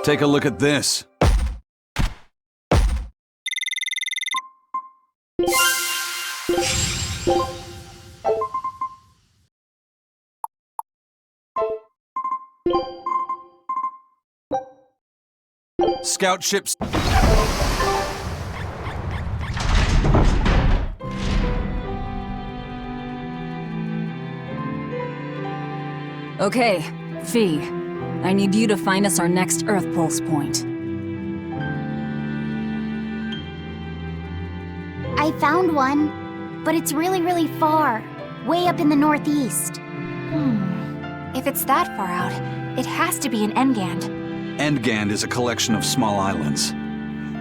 Take a look at this. Scout ships. Okay, Fee. I need you to find us our next Earth Pulse point. I found one, but it's really far. Way up in the northeast. If it's that far out, it has to be an Engand. Endgand is a collection of small islands.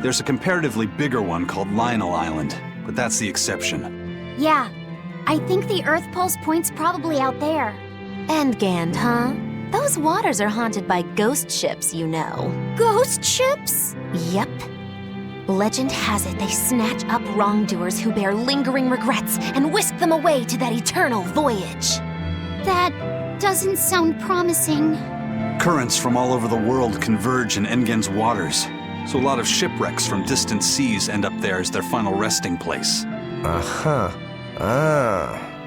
There's a comparatively bigger one called Lionel Island, but that's the exception. Yeah, I think the Earth Pulse point's probably out there. Endgand, huh? Those waters are haunted by ghost ships, you know. Ghost ships? Yep. Legend has it they snatch up wrongdoers who bear lingering regrets and whisk them away to that eternal voyage. That doesn't sound promising. Currents from all over the world converge in Endgand's waters, so a lot of shipwrecks from distant seas end up there as their final resting place. Uh-huh.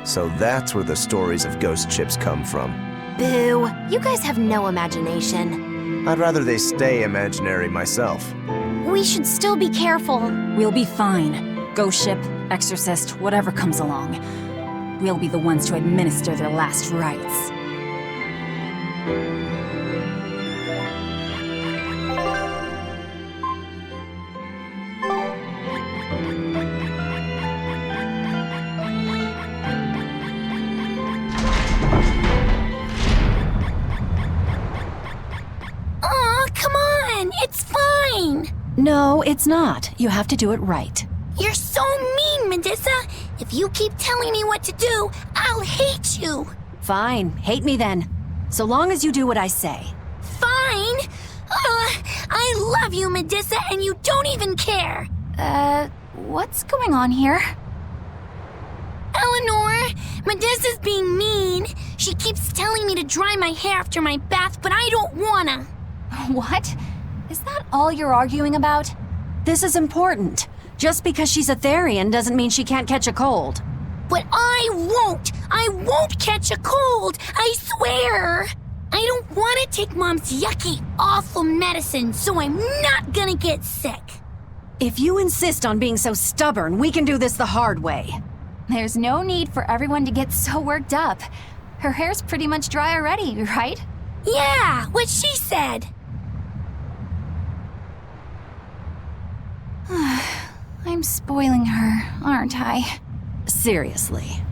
So that's where the stories of ghost ships come from. Boo! You guys have no imagination. I'd rather they stay imaginary myself. We should still be careful. We'll be fine. Ghost ship, exorcist, whatever comes along. We'll be the ones to administer their last rites. No, it's not. You have to do it right. You're so mean, Medusa. If you keep telling me what to do, I'll hate you. Fine, hate me then. So long as you do what I say. Fine. I love you, Medusa, and you don't even care. What's going on here? Eleanor, Medusa's being mean. She keeps telling me to dry my hair after my bath, but I don't wanna. What? Is that all you're arguing about? This is important. Just because she's a Therian doesn't mean she can't catch a cold. But I won't! I won't catch a cold! I swear! I don't want to take Mom's yucky, awful medicine, so I'm not gonna get sick. If you insist on being so stubborn, we can do this the hard way. There's no need for everyone to get so worked up. Her hair's pretty much dry already, right? Yeah, what she said. I'm spoiling her, aren't I? Seriously.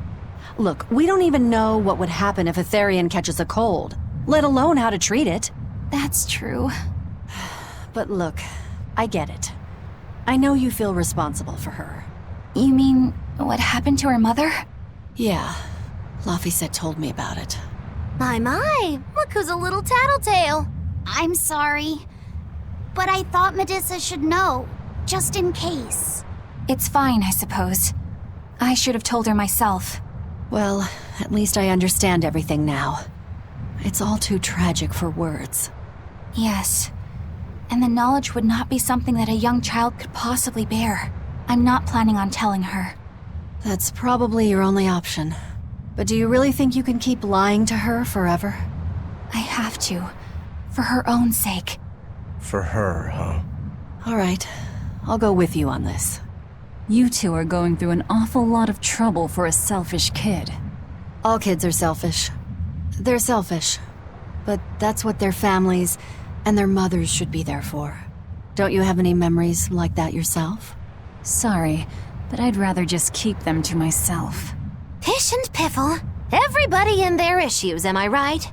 Look, we don't even know what would happen if a Therian catches a cold, let alone how to treat it. That's true. But look, I get it. I know you feel responsible for her. You mean what happened to her mother? Yeah, Laphicet told me about it. My, look who's a little tattletale. I'm sorry, but I thought Medusa should know, just in case. It's fine, I suppose. I should have told her myself. Well, at least I understand everything now. It's all too tragic for words. Yes. And the knowledge would not be something that a young child could possibly bear. I'm not planning on telling her. That's probably your only option. But do you really think you can keep lying to her forever? I have to. For her own sake. For her, huh? All right. I'll go with you on this. You two are going through an awful lot of trouble for a selfish kid. All kids are selfish. They're selfish. But that's what their families and their mothers should be there for. Don't you have any memories like that yourself? Sorry, but I'd rather just keep them to myself. Pish and piffle. Everybody and their issues, am I right?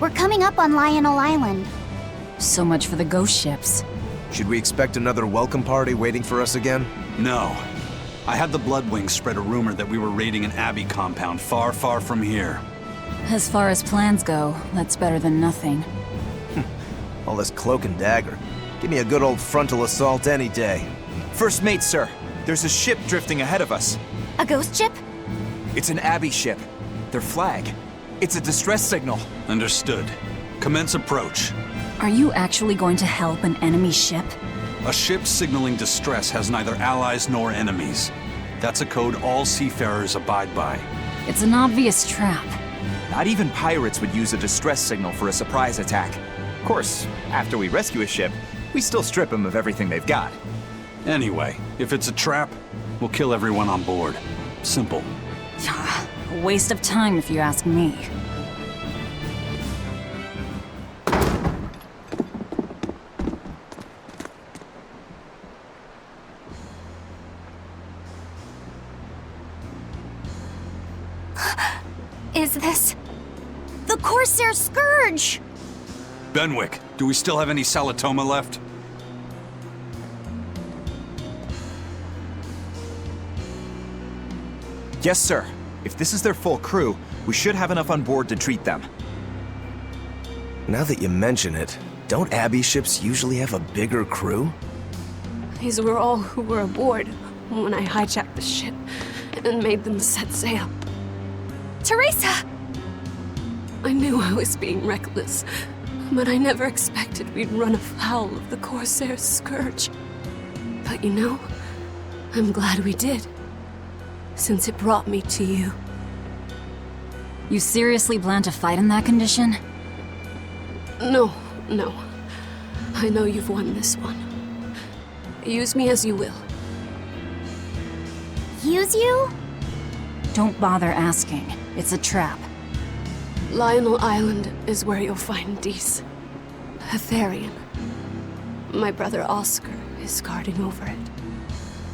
We're coming up on Lionel Island. So much for the ghost ships. Should we expect another welcome party waiting for us again? No. I had the Bloodwings spread a rumor that we were raiding an abbey compound far, far from here. As far as plans go, that's better than nothing. All this cloak and dagger. Give me a good old frontal assault any day. First mate, sir. There's a ship drifting ahead of us. A ghost ship? It's an abbey ship. Their flag. It's a distress signal. Understood. Commence approach. Are you actually going to help an enemy ship? A ship signaling distress has neither allies nor enemies. That's a code all seafarers abide by. It's an obvious trap. Not even pirates would use a distress signal for a surprise attack. Of course, after we rescue a ship, we still strip them of everything they've got. Anyway, if it's a trap, we'll kill everyone on board. Simple. A waste of time if you ask me. Is this... the Corsair Scourge? Benwick, do we still have any Salatoma left? Yes, sir. If this is their full crew, we should have enough on board to treat them. Now that you mention it, don't abbey ships usually have a bigger crew? These were all who were aboard when I hijacked the ship and made them set sail. Teresa! I knew I was being reckless, but I never expected we'd run afoul of the Corsair Scourge. But you know, I'm glad we did, since it brought me to you. You seriously plan to fight in that condition? No. I know you've won this one. Use me as you will. Use you? Don't bother asking. It's a trap. Lionel Island is where you'll find Dees. Aetherian. My brother Oscar is guarding over it.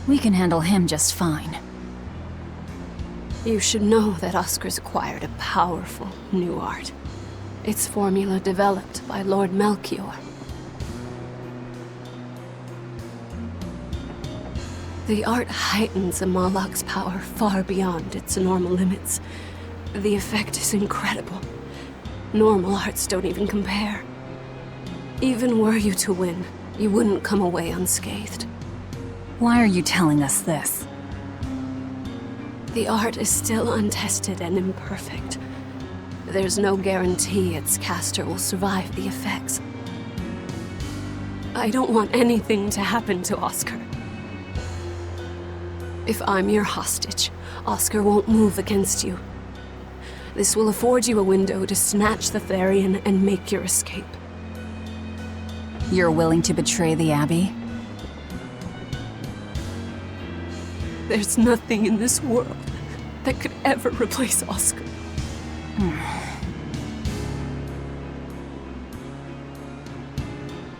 We can handle him just fine. You should know that Oscar's acquired a powerful new art. Its formula developed by Lord Melchior. The art heightens a Malak's power far beyond its normal limits. The effect is incredible. Normal arts don't even compare. Even were you to win, you wouldn't come away unscathed. Why are you telling us this? The art is still untested and imperfect. There's no guarantee its caster will survive the effects. I don't want anything to happen to Oscar. If I'm your hostage, Oscar won't move against you. This will afford you a window to snatch the Therian and make your escape. You're willing to betray the Abbey? There's nothing in this world that could ever replace Oscar.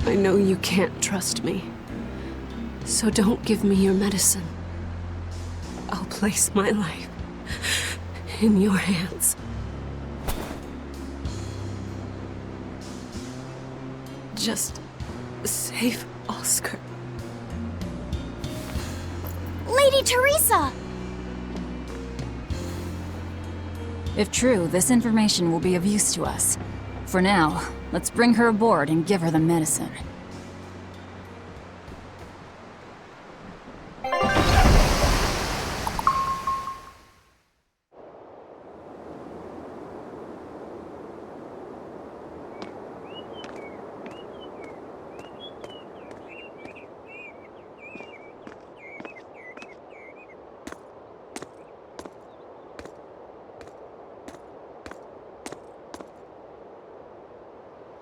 I know you can't trust me, so don't give me your medicine. I'll place my life in your hands. Just save Oscar. Lady Teresa! If true, this information will be of use to us. For now, let's bring her aboard and give her the medicine.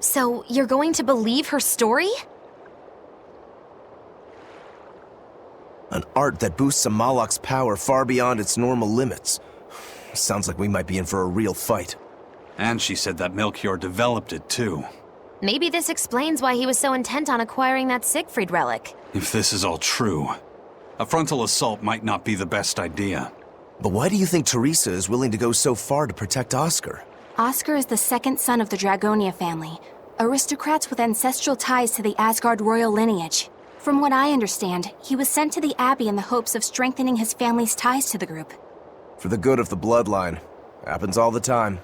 So, you're going to believe her story? An art that boosts a Malak's power far beyond its normal limits. Sounds like we might be in for a real fight. And she said that Melchior developed it too. Maybe this explains why he was so intent on acquiring that Siegfried relic. If this is all true, a frontal assault might not be the best idea. But why do you think Teresa is willing to go so far to protect Oscar? Oscar is the second son of the Dragonia family, aristocrats with ancestral ties to the Asgard royal lineage. From what I understand, he was sent to the Abbey in the hopes of strengthening his family's ties to the group. For the good of the bloodline. Happens all the time.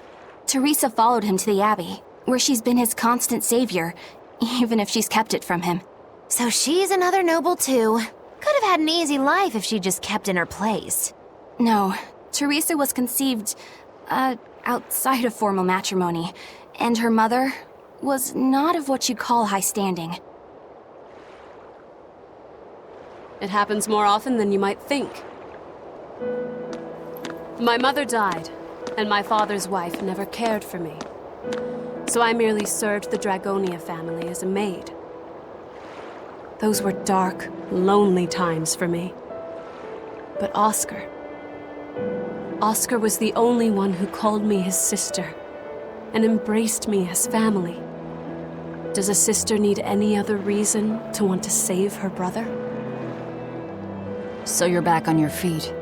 Teresa followed him to the Abbey, where she's been his constant savior, even if she's kept it from him. So she's another noble too. Could have had an easy life if she just kept in her place. No, Teresa was conceived, outside of formal matrimony, and her mother was not of what you'd call high standing. It happens more often than you might think. My mother died, and my father's wife never cared for me. So I merely served the Dragonia family as a maid. Those were dark, lonely times for me. But Oscar was the only one who called me his sister and embraced me as family. Does a sister need any other reason to want to save her brother? So you're back on your feet.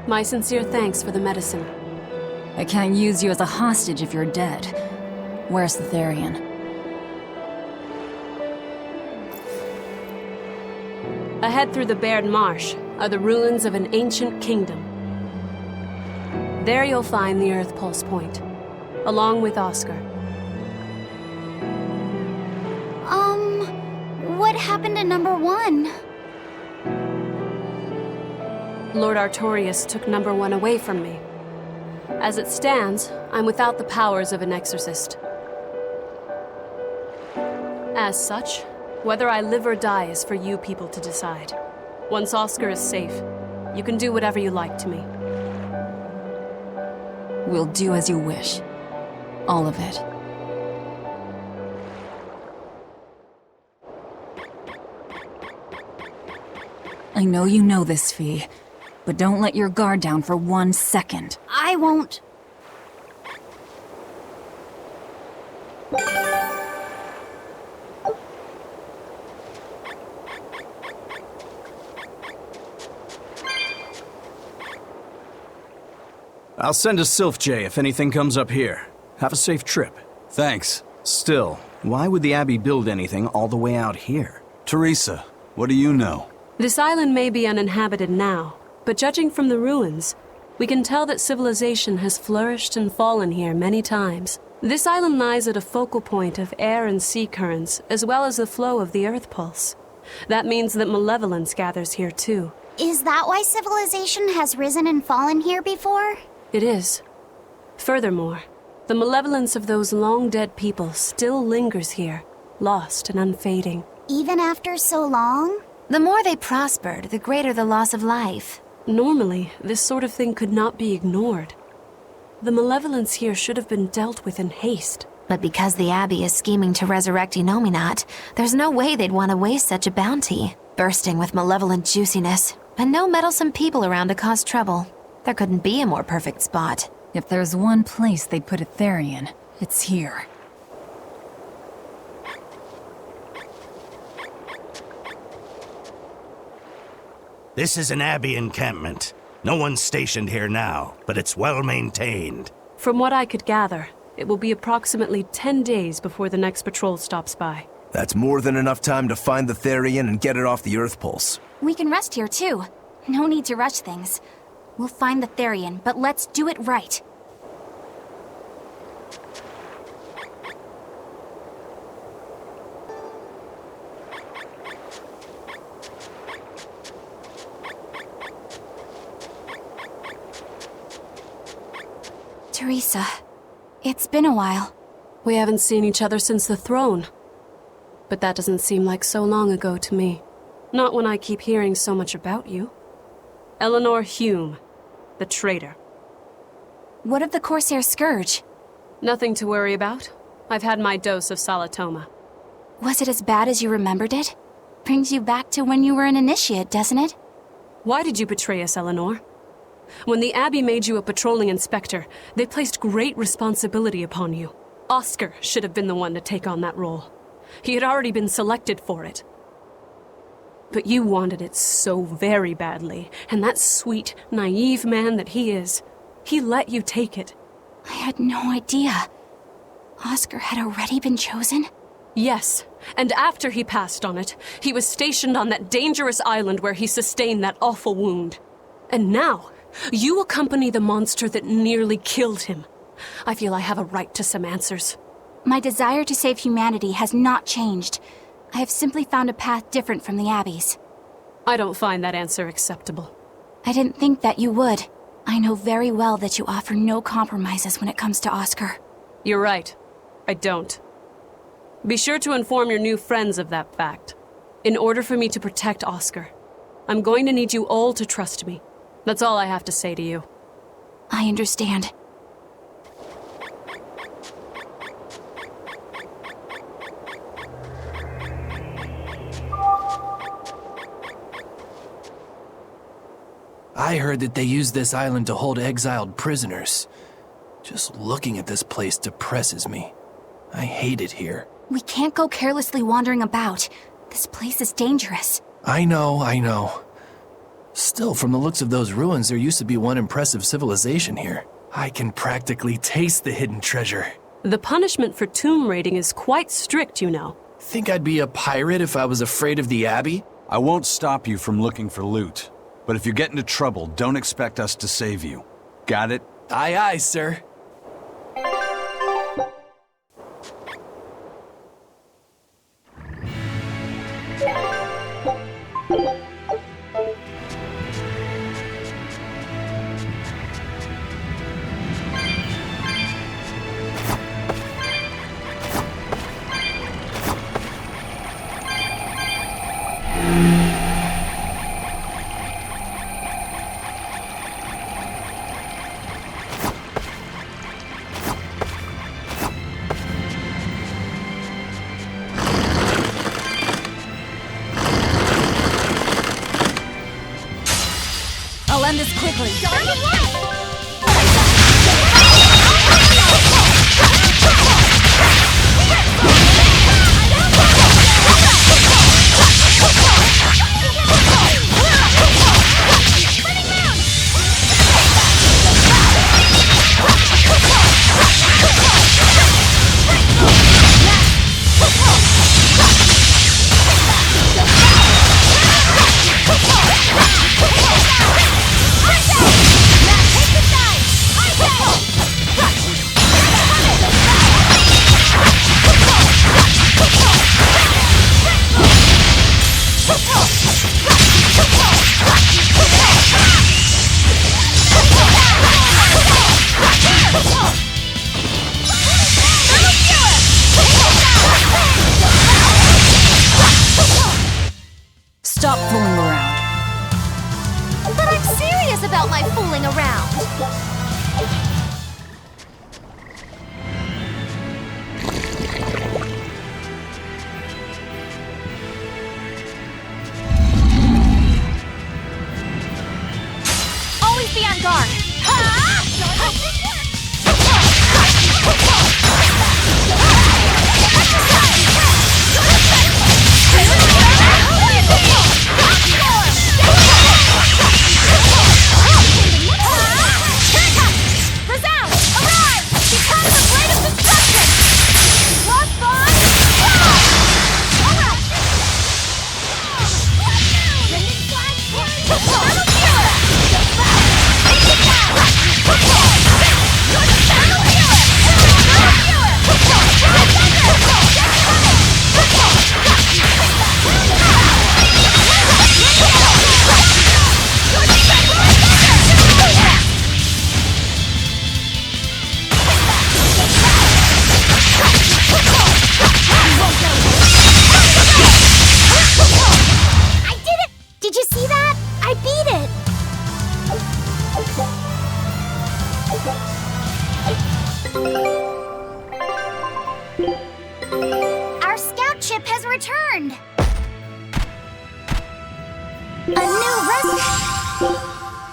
My sincere thanks for the medicine. I can't use you as a hostage if you're dead. Where's the Therian? Ahead through the Baird Marsh are the ruins of an ancient kingdom. There you'll find the Earth Pulse Point, along with Oscar. What happened to number 1? Lord Artorius took number 1 away from me. As it stands, I'm without the powers of an exorcist. As such, whether I live or die is for you people to decide. Once Oscar is safe, you can do whatever you like to me. We'll do as you wish. All of it. I know you know this, Fee, but don't let your guard down for 1 second. I won't. I'll send a Sylph J if anything comes up here. Have a safe trip. Thanks. Still, why would the Abbey build anything all the way out here? Teresa, what do you know? This island may be uninhabited now, but judging from the ruins, we can tell that civilization has flourished and fallen here many times. This island lies at a focal point of air and sea currents, as well as the flow of the Earth Pulse. That means that malevolence gathers here too. Is that why civilization has risen and fallen here before? It is. Furthermore, the malevolence of those long-dead people still lingers here, lost and unfading. Even after so long? The more they prospered, the greater the loss of life. Normally, this sort of thing could not be ignored. The malevolence here should have been dealt with in haste. But because the Abbey is scheming to resurrect Innominat, there's no way they'd want to waste such a bounty. Bursting with malevolent juiciness, and no meddlesome people around to cause trouble. There couldn't be a more perfect spot. If there's one place they'd put a Therian, it's here. This is an Abbey encampment. No one's stationed here now, but it's well maintained. From what I could gather, it will be approximately 10 days before the next patrol stops by. That's more than enough time to find the Therian and get it off the Earth Pulse. We can rest here too. No need to rush things. We'll find the Therian, but let's do it right. Teresa, it's been a while. We haven't seen each other since the throne. But that doesn't seem like so long ago to me. Not when I keep hearing so much about you. Eleanor Hume, the traitor. What of the Corsair Scourge? Nothing to worry about. I've had my dose of Salatoma. Was it as bad as you remembered it? Brings you back to when you were an initiate, doesn't it? Why did you betray us, Eleanor? When the Abbey made you a patrolling inspector, they placed great responsibility upon you. Oscar should have been the one to take on that role. He had already been selected for it. But you wanted it so very badly, and that sweet, naive man that he is, he let you take it. I had no idea. Oscar had already been chosen? Yes, and after he passed on it, he was stationed on that dangerous island where he sustained that awful wound. And now, you accompany the monster that nearly killed him. I feel I have a right to some answers. My desire to save humanity has not changed. I have simply found a path different from the Abbey's. I don't find that answer acceptable. I didn't think that you would. I know very well that you offer no compromises when it comes to Oscar. You're right. I don't. Be sure to inform your new friends of that fact. In order for me to protect Oscar, I'm going to need you all to trust me. That's all I have to say to you. I understand. I heard that they use this island to hold exiled prisoners. Just looking at this place depresses me. I hate it here. We can't go carelessly wandering about. This place is dangerous. I know. Still, from the looks of those ruins, there used to be one impressive civilization here. I can practically taste the hidden treasure. The punishment for tomb raiding is quite strict, you know. Think I'd be a pirate if I was afraid of the Abbey? I won't stop you from looking for loot. But if you get into trouble, don't expect us to save you. Got it? Aye, aye, sir. I'll end this quickly. Stop fooling around. But I'm serious about my fooling around. Always be on guard. Our scout ship has returned! A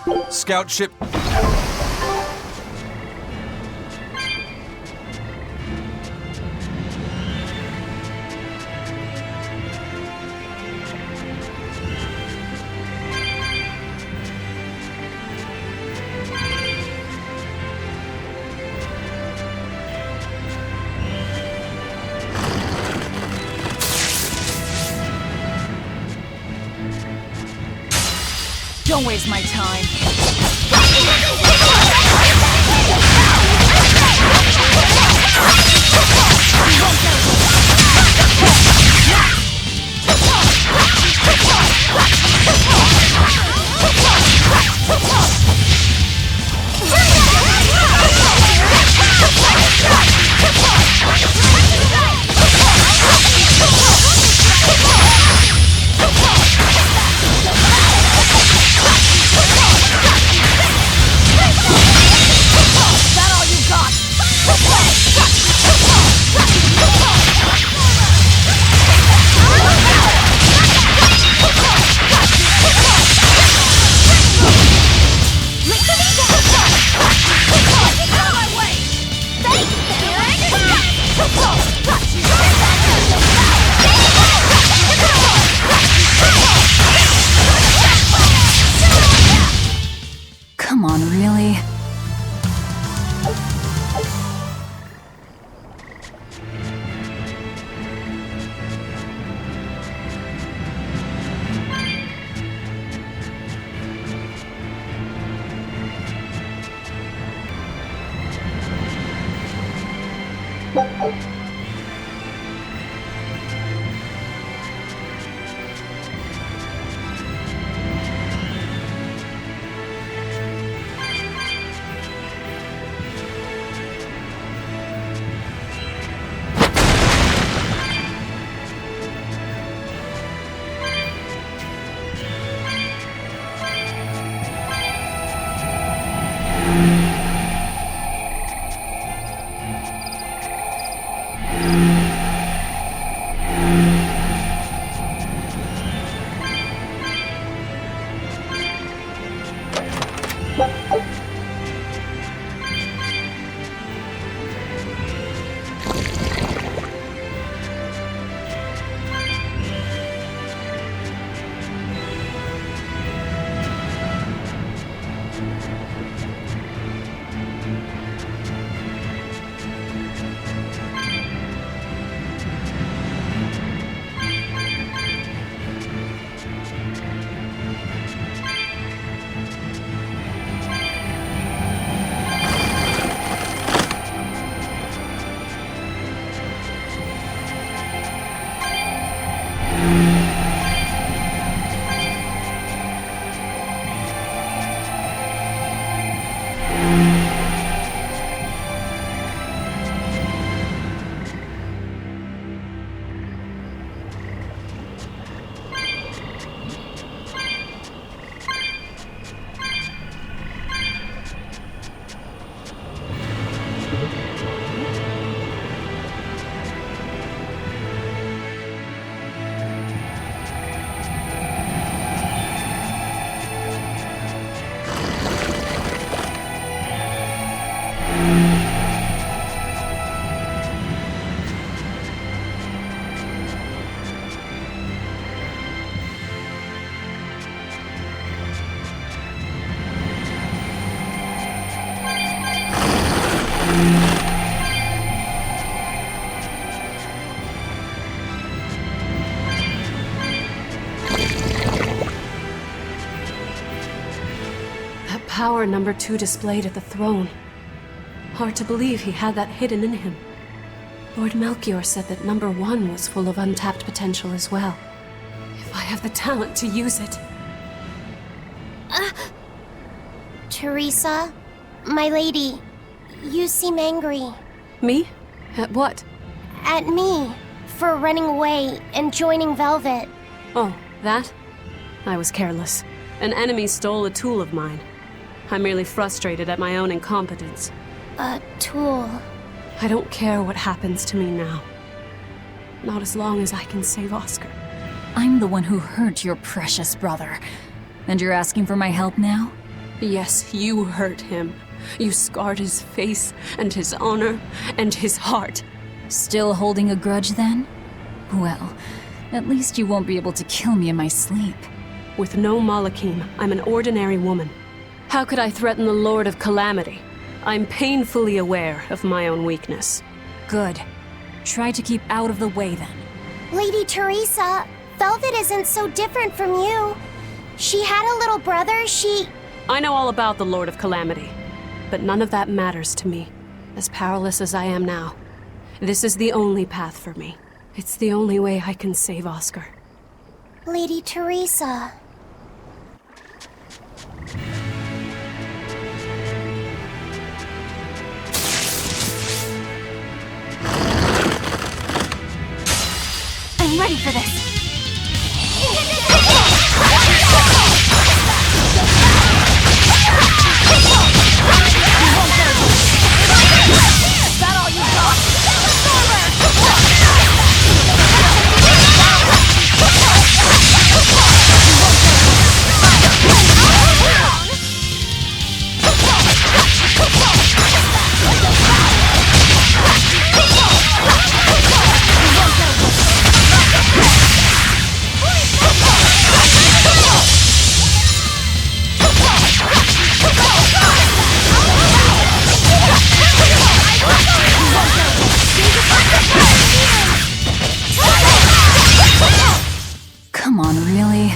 new Scout ship. Don't waste my time. Come on, really? Power number 2 displayed at the throne. Hard to believe he had that hidden in him. Lord Melchior said that number 1 was full of untapped potential as well. If I have the talent to use it. Teresa, my lady, you seem angry. Me? At what? At me, for running away and joining Velvet. Oh, that? I was careless. An enemy stole a tool of mine. I'm merely frustrated at my own incompetence. A tool? I don't care what happens to me now. Not as long as I can save Oscar. I'm the one who hurt your precious brother. And you're asking for my help now? Yes, you hurt him. You scarred his face, and his honor, and his heart. Still holding a grudge then? Well, at least you won't be able to kill me in my sleep. With no Malakim, I'm an ordinary woman. How could I threaten the Lord of Calamity? I'm painfully aware of my own weakness. Good. Try to keep out of the way then. Lady Teresa, Velvet isn't so different from you. She had a little brother, I know all about the Lord of Calamity, but none of that matters to me. As powerless as I am now, this is the only path for me. It's the only way I can save Oscar. Lady Teresa. I'm ready for this. Is that all you got? Come on, really?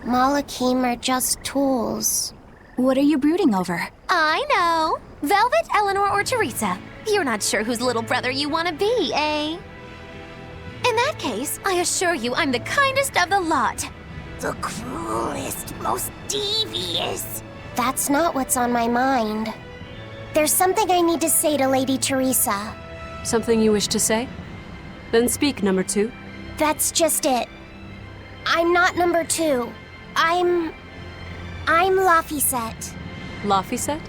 Malakim are just tools. What are you brooding over? I know. Velvet, Eleanor, or Teresa. You're not sure whose little brother you want to be, eh? In that case, I assure you I'm the kindest of the lot. The cruelest, most devious. That's not what's on my mind. There's something I need to say to Lady Teresa. Something you wish to say? Then speak, number 2. That's just it. I'm not number 2. I'm Laphicet. Laphicet?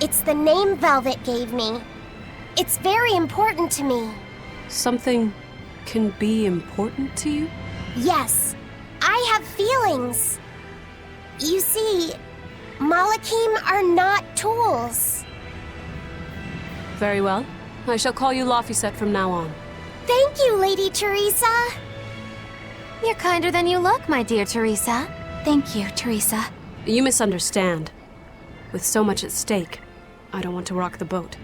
It's the name Velvet gave me. It's very important to me. Something can be important to you? Yes, I have feelings. You see, Malakim are not tools. Very well. I shall call you Laphicet from now on. Thank you, Lady Teresa. You're kinder than you look, my dear Teresa. Thank you, Teresa. You misunderstand. With so much at stake, I don't want to rock the boat.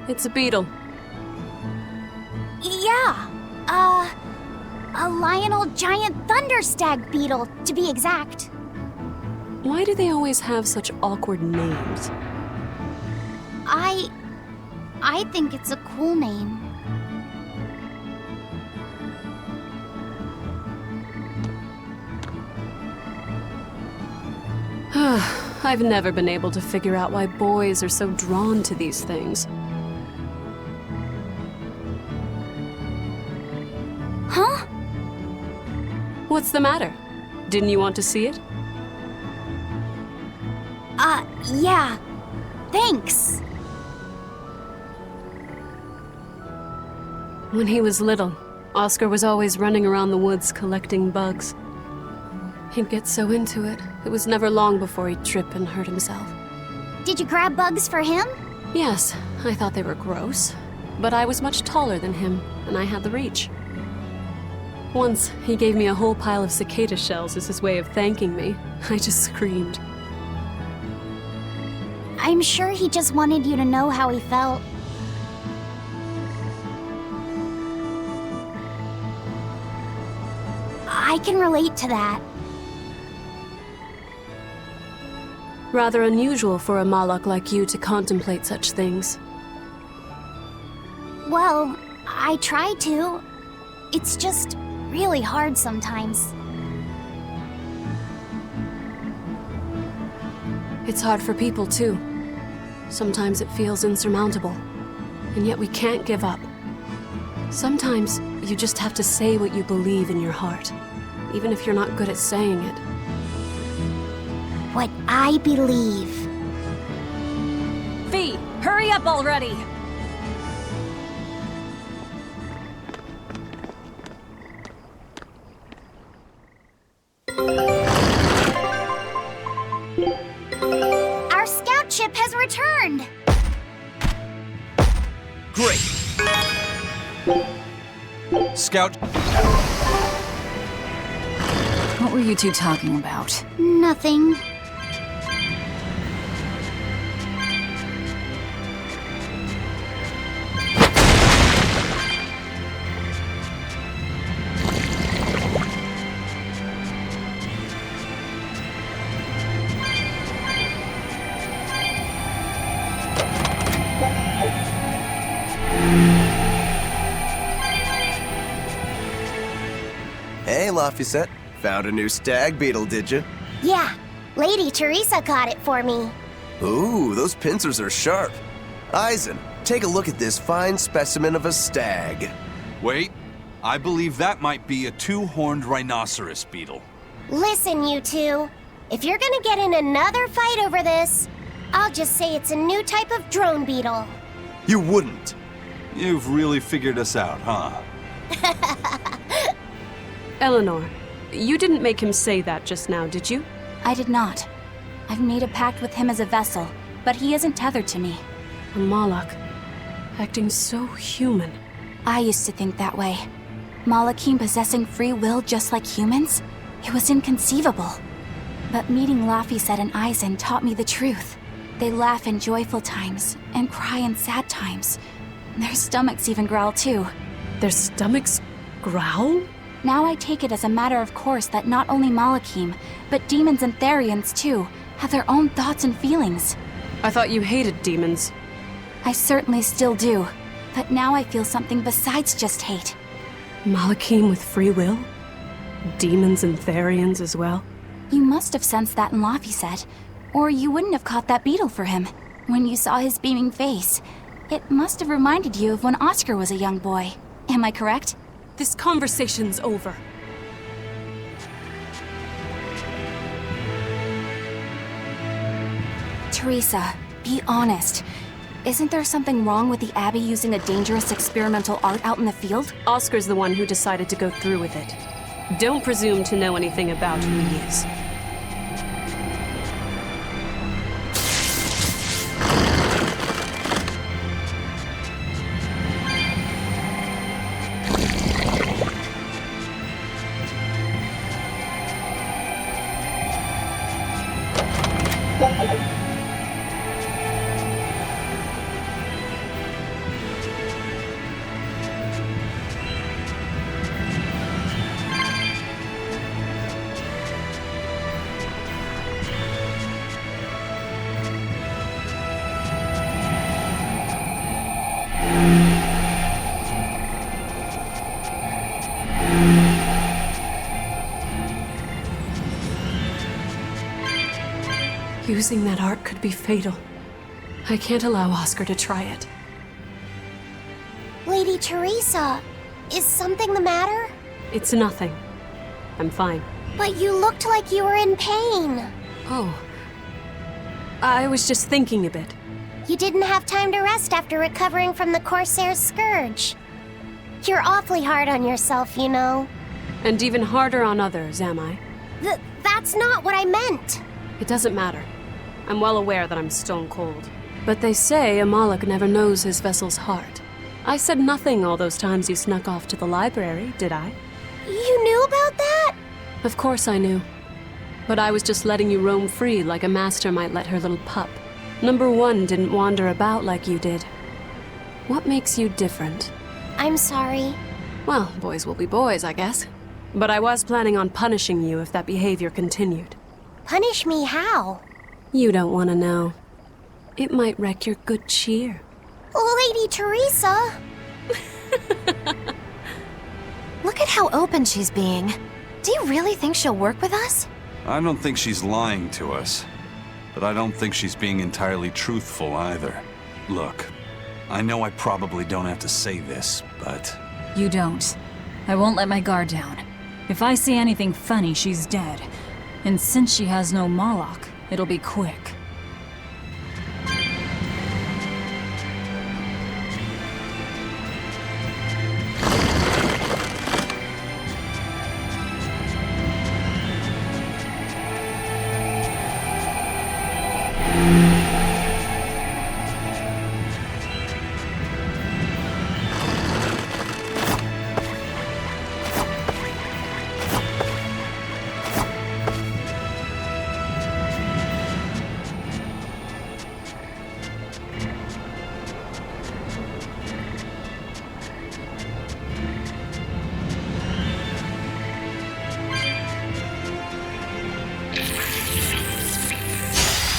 It's a beetle. Yeah. A Lionel giant thunderstag beetle, to be exact. Why do they always have such awkward names? I think it's a cool name. I've never been able to figure out why boys are so drawn to these things. Huh? What's the matter? Didn't you want to see it? Yeah. Thanks. When he was little, Oscar was always running around the woods collecting bugs. He'd get so into it, it was never long before he'd trip and hurt himself. Did you grab bugs for him? Yes, I thought they were gross, but I was much taller than him, and I had the reach. Once, he gave me a whole pile of cicada shells as his way of thanking me. I just screamed. I'm sure he just wanted you to know how he felt. I can relate to that. Rather unusual for a Malak like you to contemplate such things. Well, I try to. It's just really hard sometimes. It's hard for people too. Sometimes it feels insurmountable, and yet we can't give up. Sometimes you just have to say what you believe in your heart, even if you're not good at saying it. What I believe. Fee, hurry up already! Our scout ship has returned! Great! Scout... What were you two talking about? Nothing. Hey, Laphicet. Found a new stag beetle, did you? Yeah, Lady Teresa caught it for me. Ooh, those pincers are sharp. Eisen, take a look at this fine specimen of a stag. Wait, I believe that might be a two-horned rhinoceros beetle. Listen, you two. If you're gonna get in another fight over this, I'll just say it's a new type of drone beetle. You wouldn't. You've really figured us out, huh? Eleanor, you didn't make him say that just now, did you? I did not. I've made a pact with him as a vessel, but he isn't tethered to me. A Malak, acting so human. I used to think that way. Malakim possessing free will just like humans? It was inconceivable. But meeting Laphicet and Eisen taught me the truth. They laugh in joyful times and cry in sad times. Their stomachs even growl too. Their stomachs growl? Now I take it as a matter of course that not only Malakim, but demons and Therians too, have their own thoughts and feelings. I thought you hated demons. I certainly still do, but now I feel something besides just hate. Malakim with free will? Demons and Therians as well? You must have sensed that in Laphicet, or you wouldn't have caught that beetle for him. When you saw his beaming face, it must have reminded you of when Oscar was a young boy. Am I correct? This conversation's over. Teresa, be honest. Isn't there something wrong with the Abbey using a dangerous experimental art out in the field? Oscar's the one who decided to go through with it. Don't presume to know anything about who he is. Using that art could be fatal. I can't allow Oscar to try it. Lady Teresa, is something the matter? It's nothing. I'm fine. But you looked like you were in pain. Oh. I was just thinking a bit. You didn't have time to rest after recovering from the Corsair's scourge. You're awfully hard on yourself, you know. And even harder on others, am I? That's not what I meant. It doesn't matter. I'm well aware that I'm stone cold. But they say a Moloch never knows his vessel's heart. I said nothing all those times you snuck off to the library, did I? You knew about that? Of course I knew. But I was just letting you roam free like a master might let her little pup. Number one didn't wander about like you did. What makes you different? I'm sorry. Well, boys will be boys, I guess. But I was planning on punishing you if that behavior continued. Punish me how? You don't want to know. It might wreck your good cheer. Lady Teresa! Look at how open she's being. Do you really think she'll work with us? I don't think she's lying to us. But I don't think she's being entirely truthful either. Look, I know I probably don't have to say this, but... You don't. I won't let my guard down. If I see anything funny, she's dead. And since she has no Moloch, it'll be quick.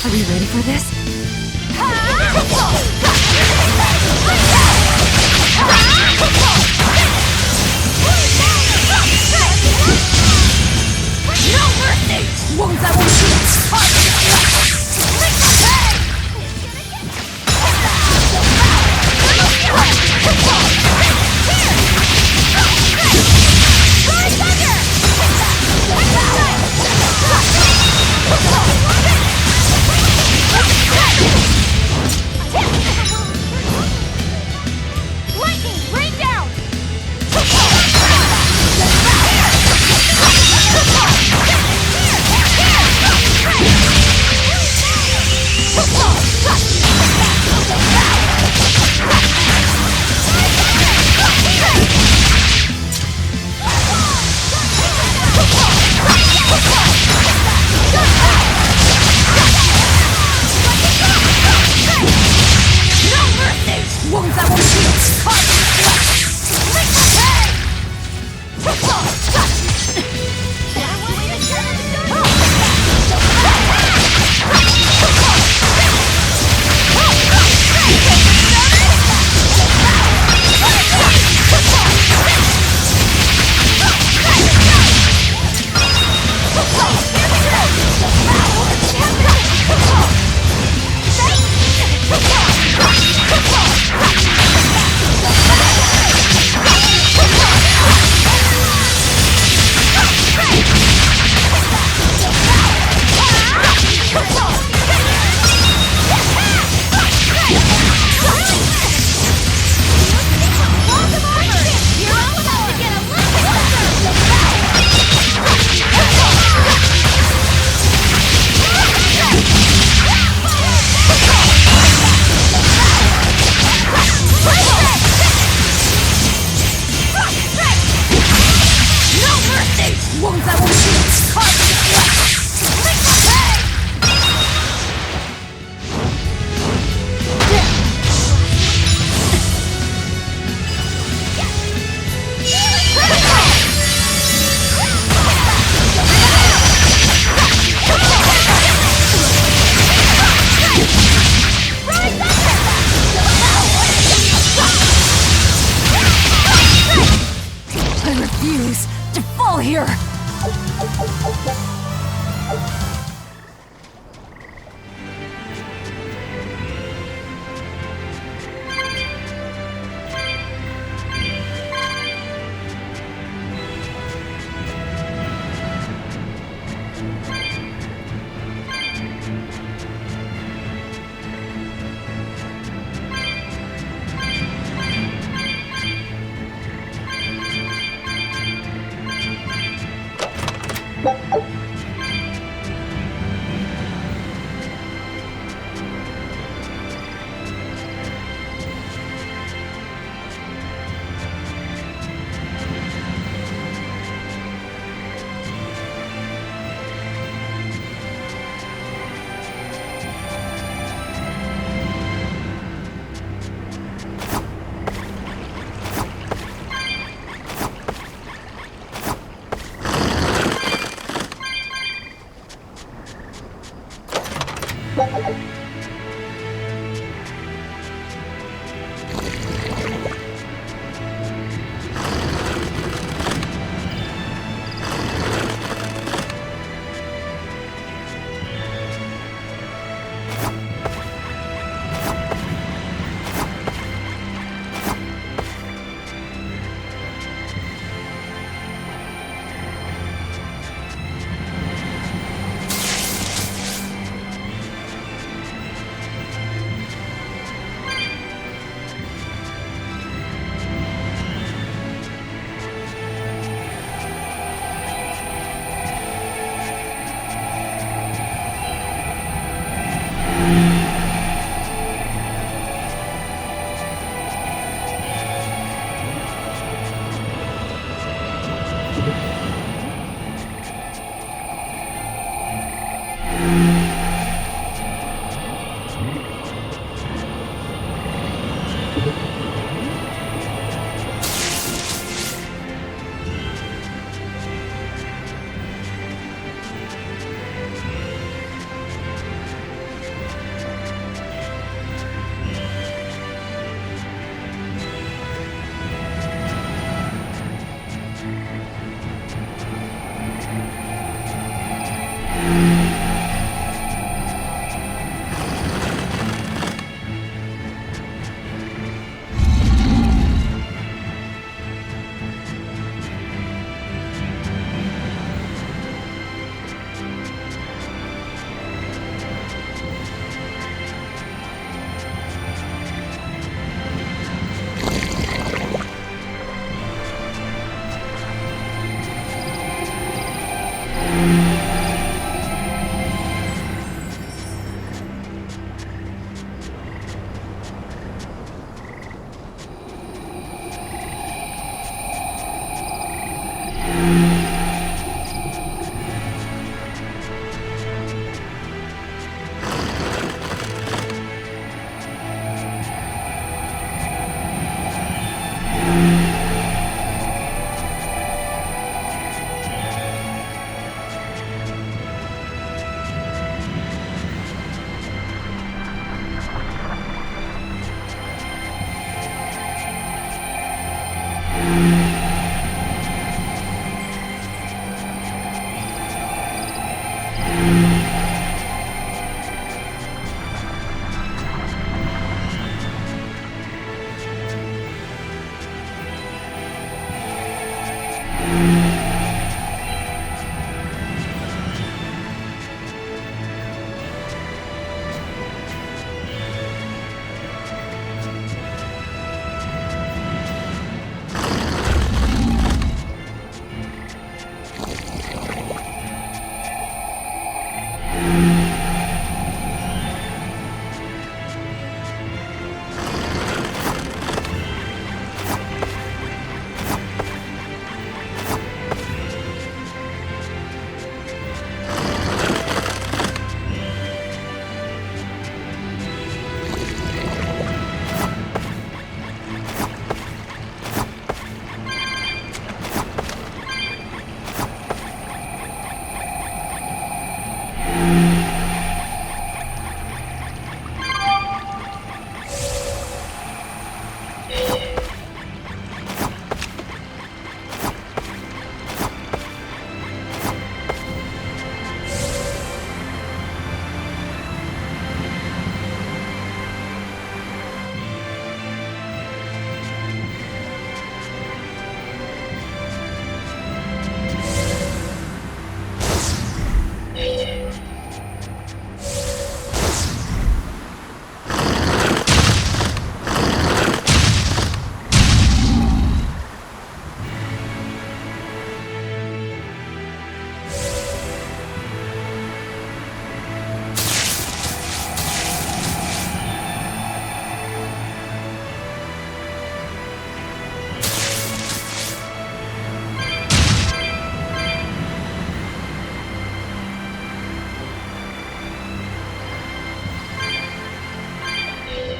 Are we ready for this? No mercy! Wounds I won't Lightning, rain down!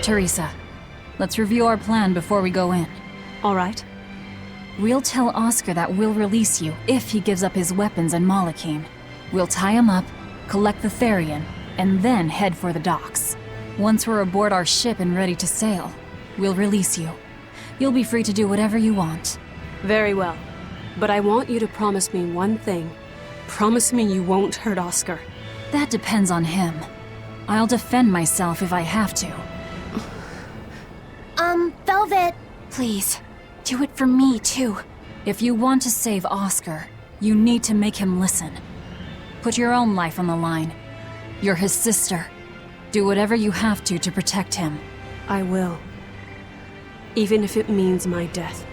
Teresa, let's review our plan before we go in. All right. We'll tell Oscar that we'll release you if he gives up his weapons and Malachim. We'll tie him up, collect the Therian, and then head for the docks. Once we're aboard our ship and ready to sail, we'll release you. You'll be free to do whatever you want. Very well. But I want you to promise me one thing. Promise me you won't hurt Oscar. That depends on him. I'll defend myself if I have to. Velvet. Please, do it for me, too. If you want to save Oscar, you need to make him listen. Put your own life on the line. You're his sister. Do whatever you have to protect him. I will. Even if it means my death.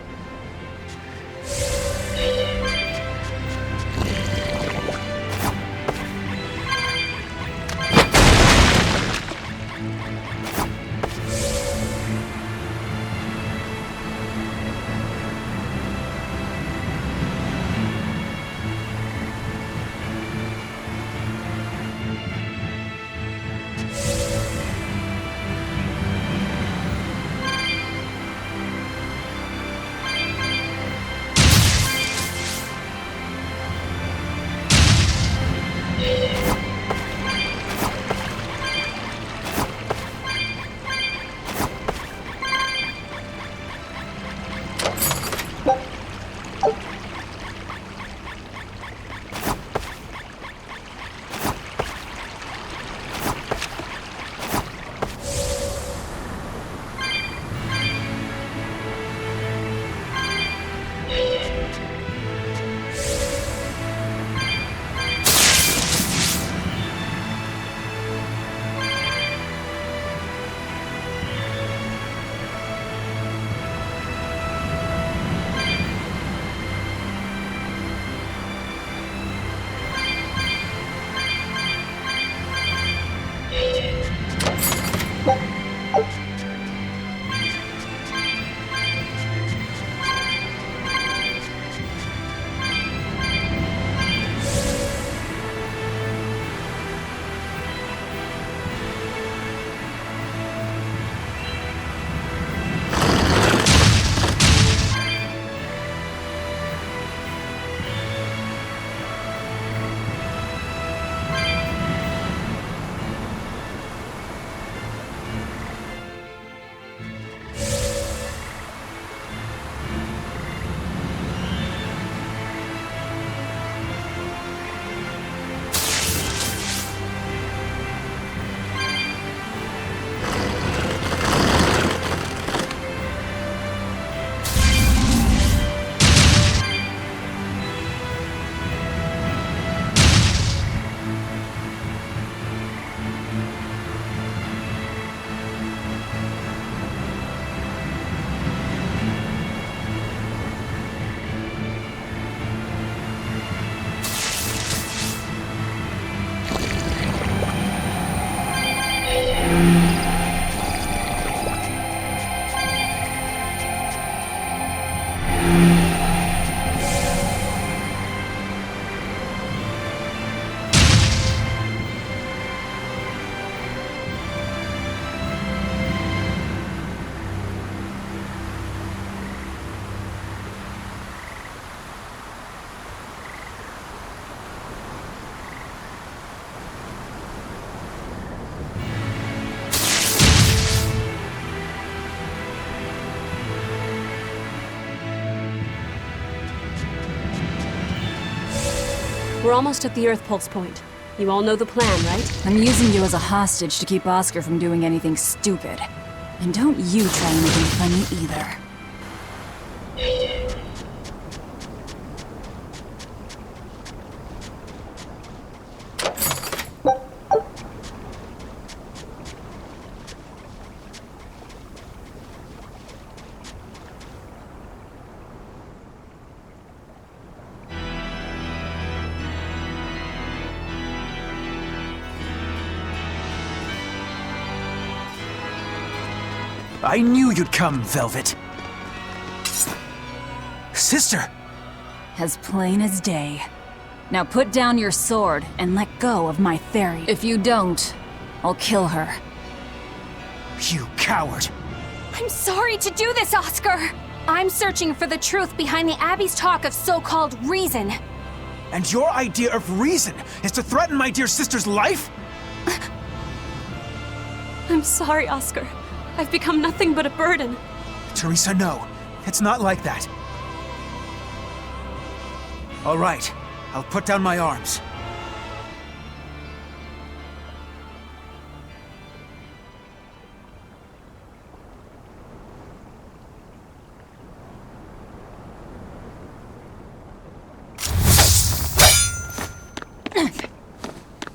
We're almost at the Earth Pulse point. You all know the plan, right? I'm using you as a hostage to keep Oscar from doing anything stupid. And don't you try anything funny either. I knew you'd come, Velvet. Sister! As plain as day. Now put down your sword and let go of my fairy. If you don't, I'll kill her. You coward! I'm sorry to do this, Oscar! I'm searching for the truth behind the Abbey's talk of so-called reason. And your idea of reason is to threaten my dear sister's life? I'm sorry, Oscar. I've become nothing but a burden. Teresa, no. It's not like that. All right. I'll put down my arms.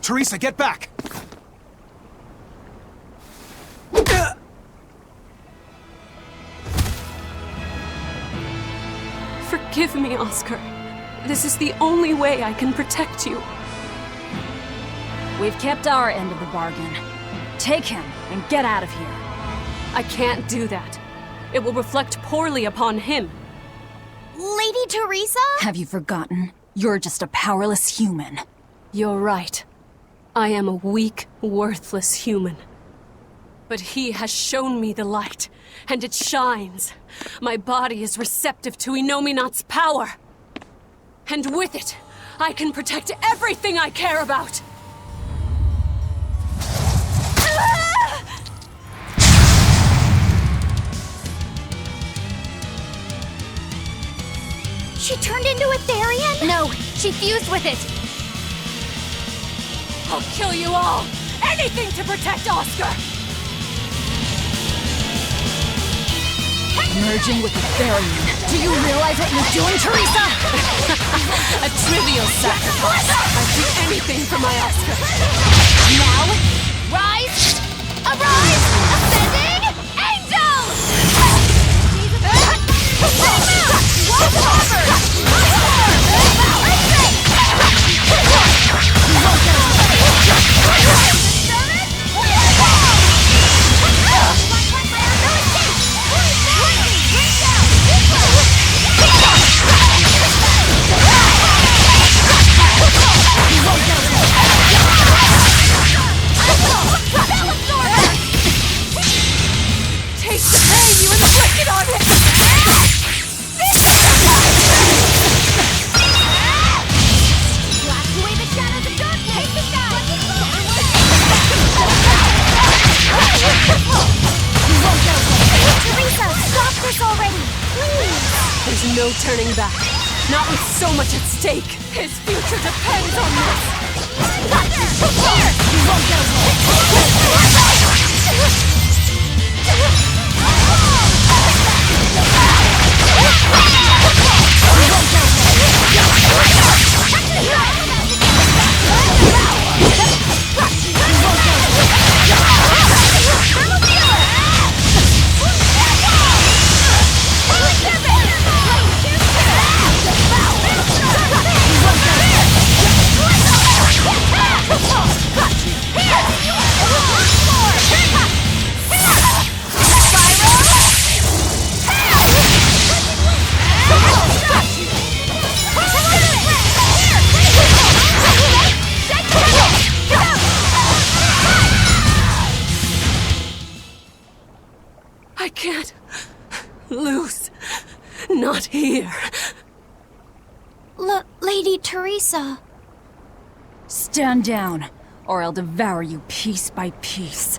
Teresa, get back! Forgive me, Oscar. This is the only way I can protect you. We've kept our end of the bargain. Take him and get out of here. I can't do that. It will reflect poorly upon him. Lady Teresa? Have you forgotten? You're just a powerless human. You're right. I am a weak, worthless human. But he has shown me the light, and it shines. My body is receptive to Inominat's power. And with it, I can protect everything I care about. She turned into a Therian? No, she fused with it. I'll kill you all! Anything to protect Oscar! Merging with the Therian. Do you realize what you're doing, Teresa? A trivial sacrifice. I'd do anything for my Oscar. Now, rise! Arise! Ascending! Angel! Walk Taste the pain you inflicted on it! Blast away the shadows of darkness! Take the sky! Teresa, stop this already! Please! There's no turning back. Not with so much at stake. His future depends on this. I can't lose. Not here. Lady Teresa. Stand down, or I'll devour you piece by piece.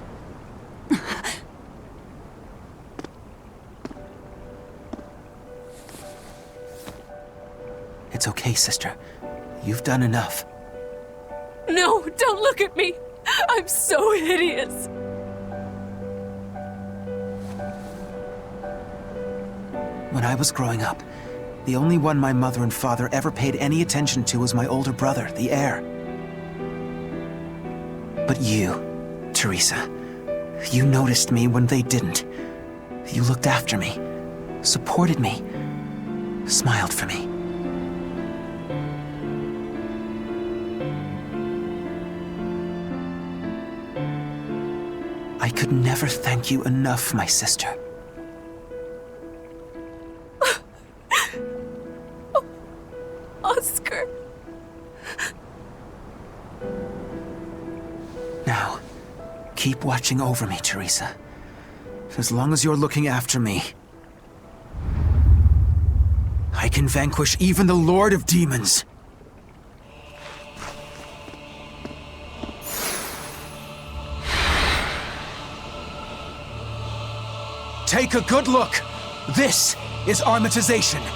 It's okay, sister. You've done enough. No, don't look at me. I'm so hideous. When I was growing up, the only one my mother and father ever paid any attention to was my older brother, the heir. But you, Teresa, you noticed me when they didn't. You looked after me, supported me, smiled for me. I could never thank you enough, my sister. Oscar. Now, keep watching over me, Teresa. As long as you're looking after me, I can vanquish even the Lord of Demons. Take a good look. This is armatization. Here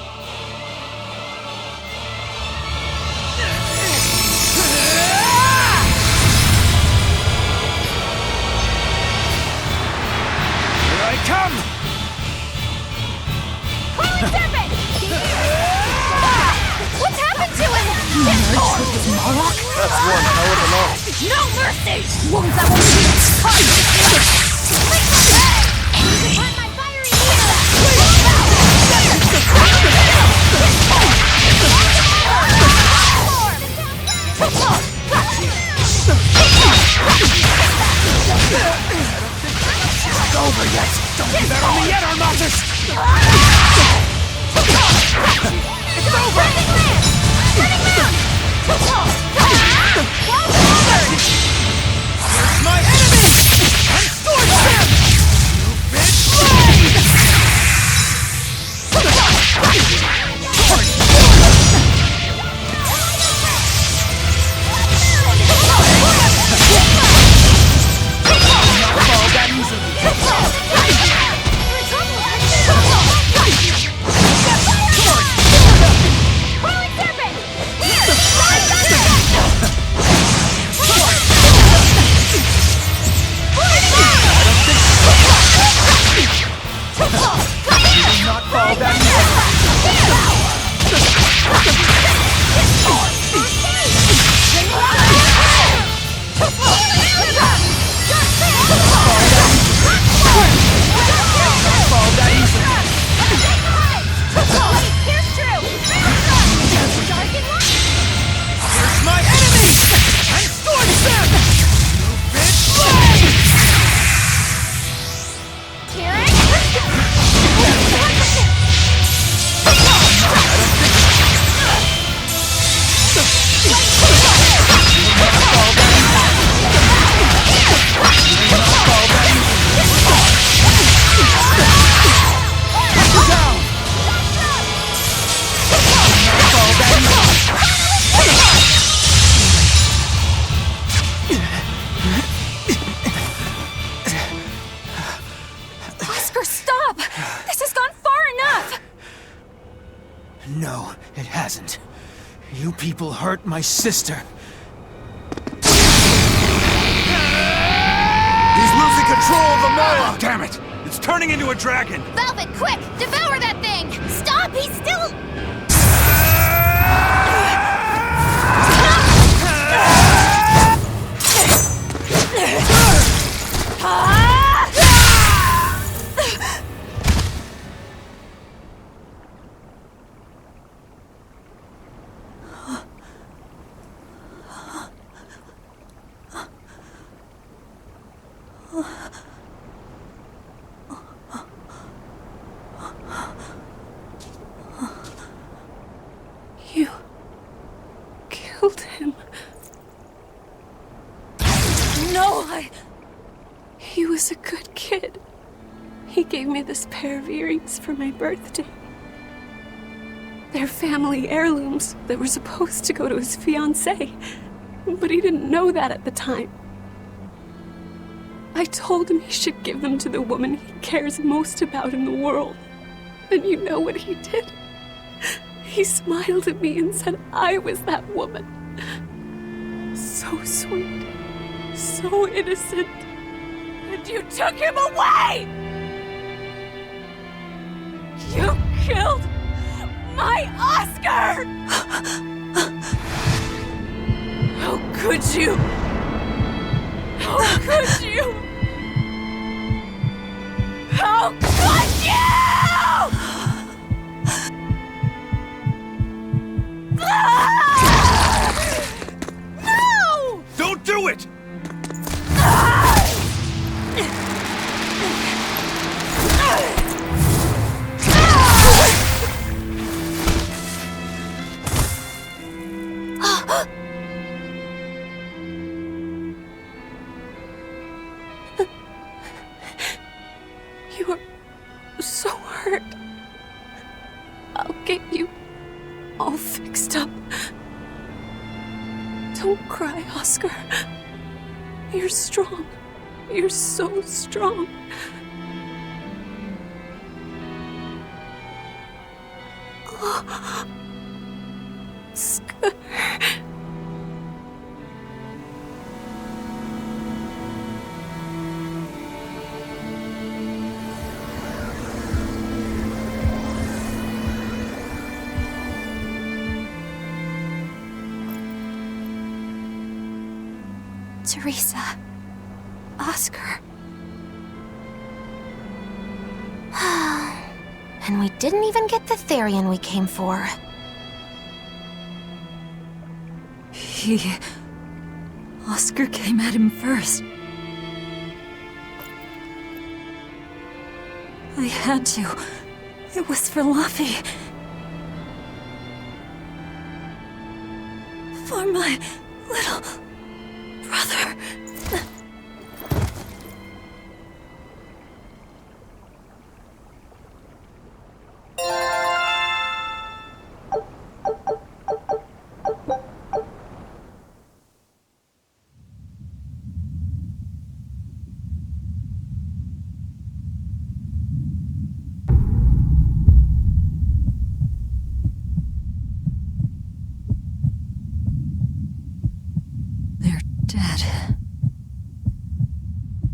I come! What's happened to him? That's one hell of a lot. No mercy! Won't that one be my fiery It's over yet! Don't give that on me yet, Armatus! It's over! Here's my enemy! And sword them! No, it hasn't. You people hurt my sister. He's losing control of the Moloch! Damn it! It's turning into a dragon! Velvet, quick! Devour that thing! Stop! He's still... You killed him. No, He was a good kid. He gave me this pair of earrings for my birthday. They're family heirlooms that were supposed to go to his fiancée, but he didn't know that at the time. I told him he should give them to the woman he cares most about in the world. And you know what he did? He smiled at me and said I was that woman. So sweet, so innocent. And you took him away! You killed my Oscar! How could you? How could you? How could you? No! Don't do it! You are so hurt. I'll get you all fixed up. Don't cry, Oscar. You're strong. You're so strong. Oscar. Teresa. Oscar. And we didn't even get the Therian we came for. Oscar came at him first. I had to. It was for Luffy. For my little brother.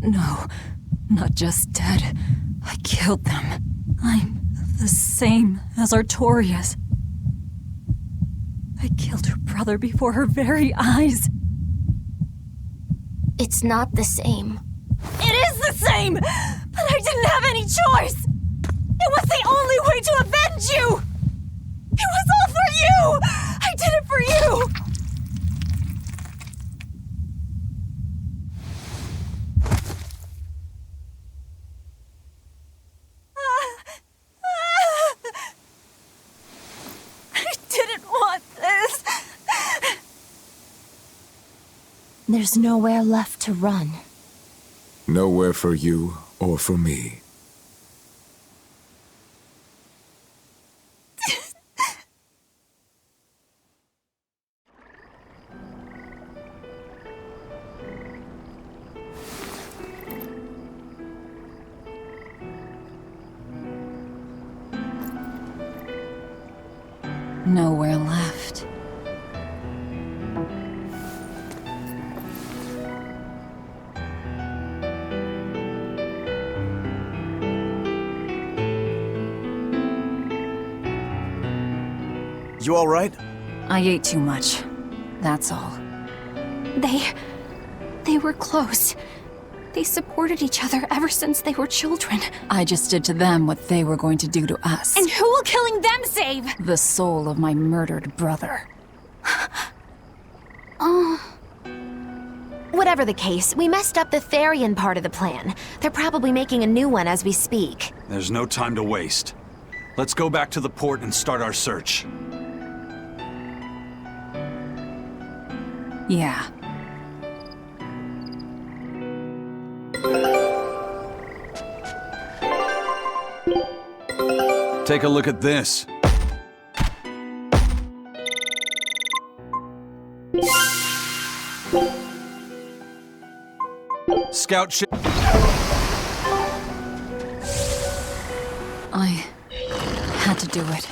No, not just dead. I killed them. I'm the same as Artorias. I killed her brother before her very eyes. It's not the same. It is the same! But I didn't have any choice! It was the only way to avenge you! It was all for you! I did it for you! There's nowhere left to run. Nowhere for you or for me. Nowhere left. You all right? I ate too much. That's all. They were close. They supported each other ever since they were children. I just did to them what they were going to do to us. And who will killing them save? The soul of my murdered brother. Whatever the case, we messed up the Therian part of the plan. They're probably making a new one as we speak. There's no time to waste. Let's go back to the port and start our search. Yeah. Take a look at this. Scout ship. I had to do it.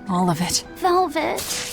All of it. Velvet.